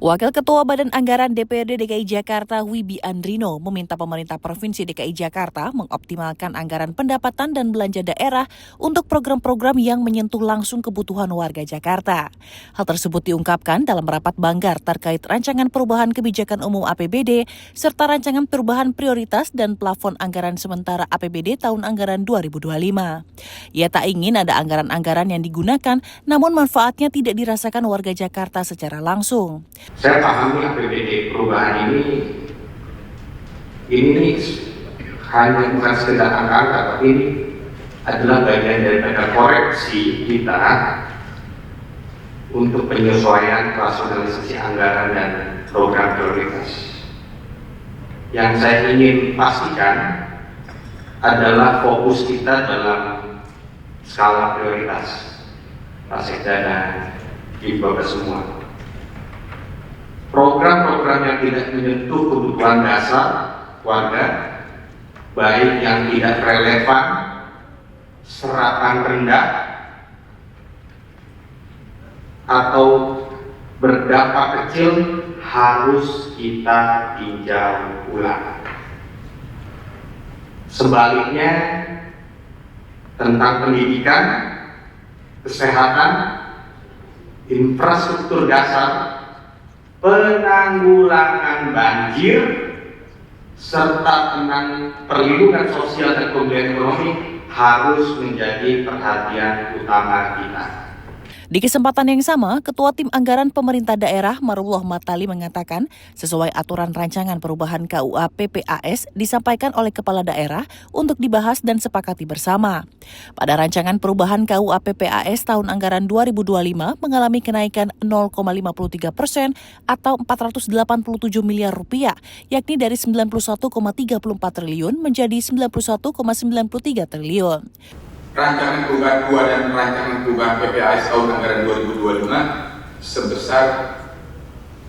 Wakil Ketua Badan Anggaran DPRD DKI Jakarta Wibi Andrino meminta pemerintah Provinsi DKI Jakarta mengoptimalkan anggaran pendapatan dan belanja daerah untuk program-program yang menyentuh langsung kebutuhan warga Jakarta. Hal tersebut diungkapkan dalam rapat Banggar terkait rancangan perubahan kebijakan umum APBD serta rancangan perubahan prioritas dan plafon anggaran sementara APBD tahun anggaran 2025. Ia tak ingin ada anggaran-anggaran yang digunakan namun manfaatnya tidak dirasakan warga Jakarta secara langsung. Saya pahami APBD perubahan ini hanya bukan sekedar angka-angka, tapi ini adalah bagian daripada koreksi kita untuk penyesuaian rasionalisasi anggaran dan program prioritas. Yang saya ingin pastikan adalah fokus kita dalam skala prioritas, Pak Sekda dan Ibu Bapak semua. Program-program yang tidak menyentuh kebutuhan dasar warga, baik yang tidak relevan, serapan rendah, atau berdampak kecil, harus kita tinjau ulang. Sebaliknya, tentang pendidikan, kesehatan, infrastruktur dasar, penanggulangan banjir, serta tentang perlindungan sosial dan pemulihan ekonomi harus menjadi perhatian utama kita. Di kesempatan yang sama, Ketua Tim Anggaran Pemerintah Daerah Marullah Matali mengatakan sesuai aturan rancangan perubahan KUA PPAS disampaikan oleh Kepala Daerah untuk dibahas dan sepakati bersama. Pada rancangan perubahan KUA PPAS tahun anggaran 2025 mengalami kenaikan 0,53% atau 487 miliar rupiah, yakni dari 91,34 triliun menjadi 91,93 triliun. Rancangan perubahan 2 dan rancangan perubahan PPAS tahun anggaran 2025 sebesar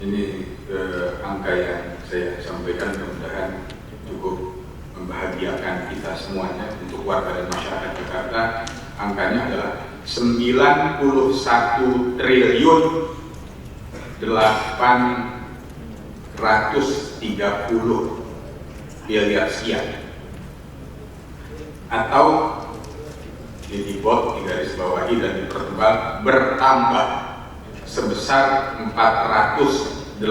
ini angka yang saya sampaikan mudah-mudahan cukup membahagiakan kita semuanya untuk warga dan masyarakat Jakarta. Angkanya adalah 91 triliun 830 miliar sekian, atau dibuat di garis bawahi dan dipertebal bertambah sebesar 487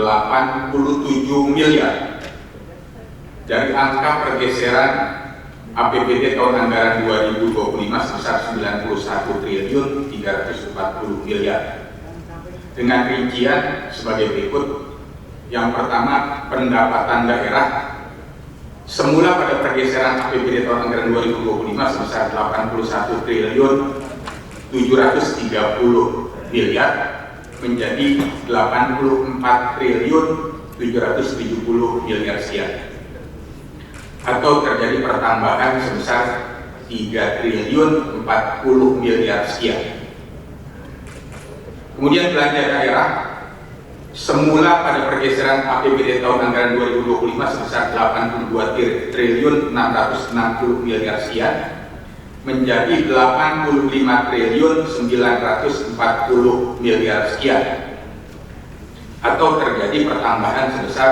miliar dari angka pergeseran APBD tahun anggaran 2025 sebesar 91 triliun 340 miliar. Dengan rincian sebagai berikut. Yang pertama, pendapatan daerah semula pada pergeseran APBD tahun anggaran 2025 sebesar 81 triliun 730 miliar menjadi 84 triliun 770 miliar sekian, atau terjadi pertambahan sebesar 3 triliun 40 miliar sekian. Kemudian belanja daerah semula pada pergeseran APBD tahun anggaran 2025 sebesar 82 triliun 660 miliar sekian menjadi 85 triliun 940 miliar sekian, atau terjadi pertambahan sebesar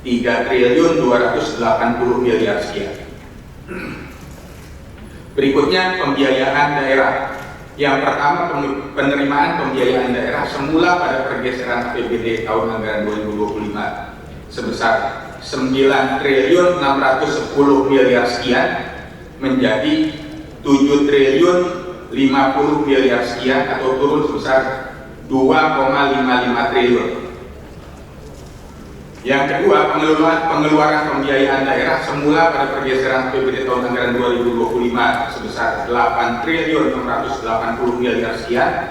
3 triliun 280 miliar sekian. Berikutnya pembiayaan daerah. Yang pertama, penerimaan pembiayaan daerah semula pada pergeseran APBD tahun anggaran 2025 sebesar 9 triliun 610 miliar sekian menjadi 7 triliun 50 miliar sekian, atau turun sebesar 2,55 triliun. Yang kedua, pengeluaran pembiayaan daerah semula pada pergeseran APBD tahun anggaran 2025 sebesar 8 triliun 680 miliar sekian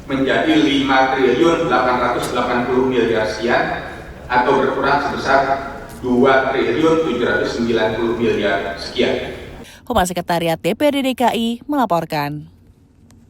menjadi 5 triliun 880 miliar sekian, atau berkurang sebesar 2 triliun 790 miliar sekian. Humas Sekretariat DPRD DKI melaporkan.